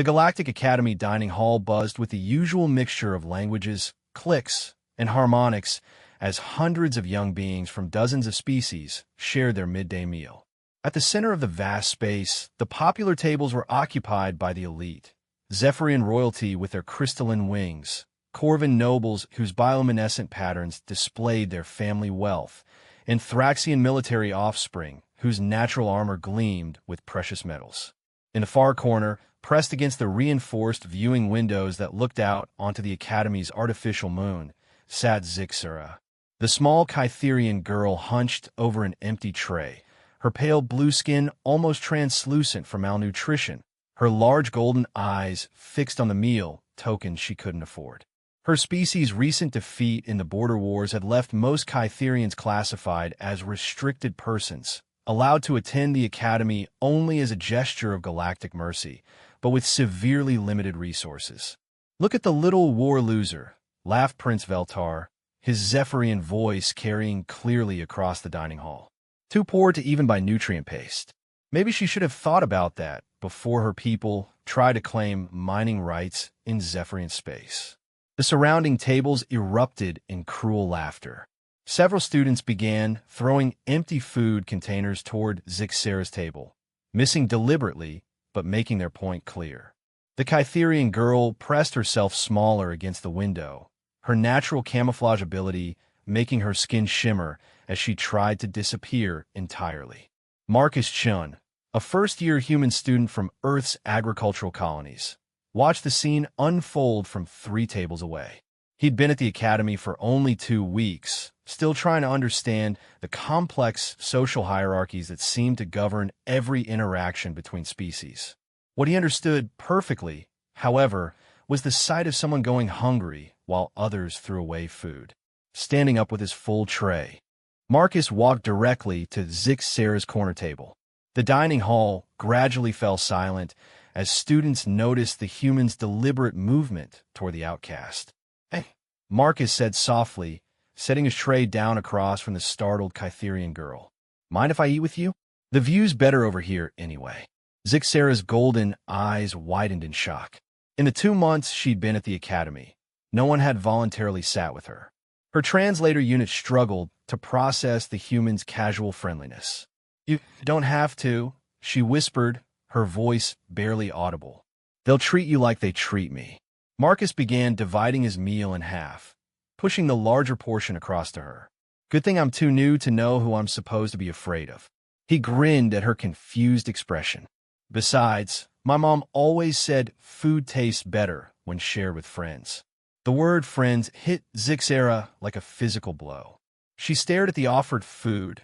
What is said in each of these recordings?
The Galactic Academy dining hall buzzed with the usual mixture of languages, clicks, and harmonics as hundreds of young beings from dozens of species shared their midday meal. At the center of the vast space, the popular tables were occupied by the elite, Zephyrian royalty with their crystalline wings, Corvan nobles whose bioluminescent patterns displayed their family wealth, and Thraxian military offspring whose natural armor gleamed with precious metals. In the far corner, pressed against the reinforced viewing windows that looked out onto the Academy's artificial moon, sat Zixura, the small Kytherian girl hunched over an empty tray, her pale blue skin almost translucent from malnutrition, her large golden eyes fixed on the meal token she couldn't afford. Her species' recent defeat in the border wars had left most Kytherians classified as restricted persons, allowed to attend the Academy only as a gesture of galactic mercy, but with severely limited resources. "Look at the little war loser," laughed Prince Veltar, his Zephyrian voice carrying clearly across the dining hall. "Too poor to even buy nutrient paste. Maybe she should have thought about that before her people tried to claim mining rights in Zephyrian space." The surrounding tables erupted in cruel laughter. Several students began throwing empty food containers toward Zixera's table, missing deliberately but making their point clear. The Kytherian girl pressed herself smaller against the window, her natural camouflage ability making her skin shimmer as she tried to disappear entirely. Marcus Chun, a first-year human student from Earth's agricultural colonies, watched the scene unfold from 3 tables away. He'd been at the Academy for only 2 weeks, still trying to understand the complex social hierarchies that seemed to govern every interaction between species. What he understood perfectly, however, was the sight of someone going hungry while others threw away food. Standing up with his full tray, Marcus walked directly to Zixera's corner table. The dining hall gradually fell silent as students noticed the human's deliberate movement toward the outcast. "Hey," Marcus said softly, setting his tray down across from the startled Kytherian girl. "Mind if I eat with you? The view's better over here anyway." Zixera's golden eyes widened in shock. In the 2 months she'd been at the Academy, no one had voluntarily sat with her. Her translator unit struggled to process the human's casual friendliness. "You don't have to," she whispered, her voice barely audible. "They'll treat you like they treat me." Marcus began dividing his meal in half, pushing the larger portion across to her. "Good thing I'm too new to know who I'm supposed to be afraid of." He grinned at her confused expression. "Besides, my mom always said food tastes better when shared with friends." The word friends hit Zixera like a physical blow. She stared at the offered food.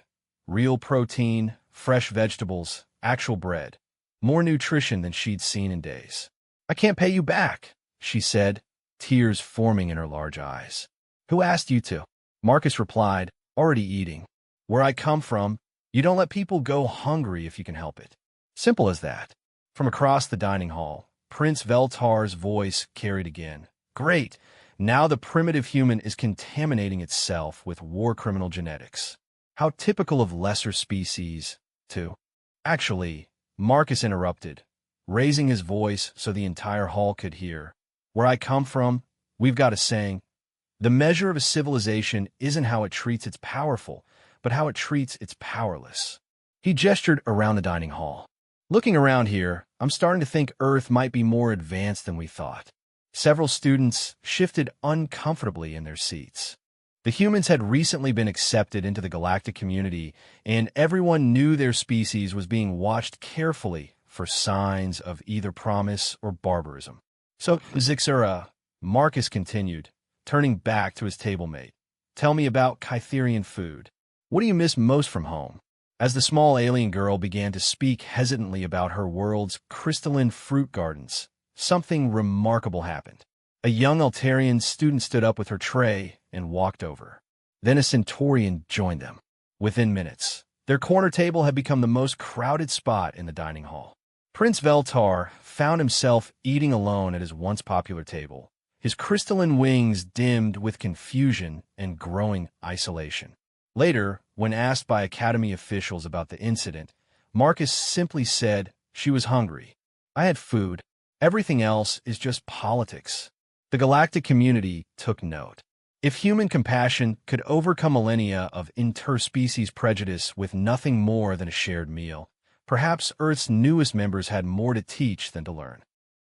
Real protein, fresh vegetables, actual bread. More nutrition than she'd seen in days. "I can't pay you back," she said, tears forming in her large eyes. "Who asked you to?" Marcus replied, already eating. "Where I come from, you don't let people go hungry if you can help it. Simple as that." From across the dining hall, Prince Veltar's voice carried again. "Great! Now the primitive human is contaminating itself with war criminal genetics. How typical of lesser species, too." "Actually," Marcus interrupted, raising his voice so the entire hall could hear, "where I come from, we've got a saying. The measure of a civilization isn't how it treats its powerful, but how it treats its powerless." He gestured around the dining hall. "Looking around here, I'm starting to think Earth might be more advanced than we thought." Several students shifted uncomfortably in their seats. The humans had recently been accepted into the galactic community, and everyone knew their species was being watched carefully for signs of either promise or barbarism. "So, Zixura," Marcus continued, turning back to his table-mate, "tell me about Kytherian food. What do you miss most from home?" As the small alien girl began to speak hesitantly about her world's crystalline fruit gardens, something remarkable happened. A young Altarian student stood up with her tray and walked over. Then a Centaurian joined them. Within minutes, their corner table had become the most crowded spot in the dining hall. Prince Veltar found himself eating alone at his once popular table, his crystalline wings dimmed with confusion and growing isolation. Later, when asked by Academy officials about the incident, Marcus simply said she was hungry. "I had food, Everything else is just politics. The galactic community took note. If human compassion could overcome millennia of interspecies prejudice with nothing more than a shared meal, perhaps Earth's newest members had more to teach than to learn.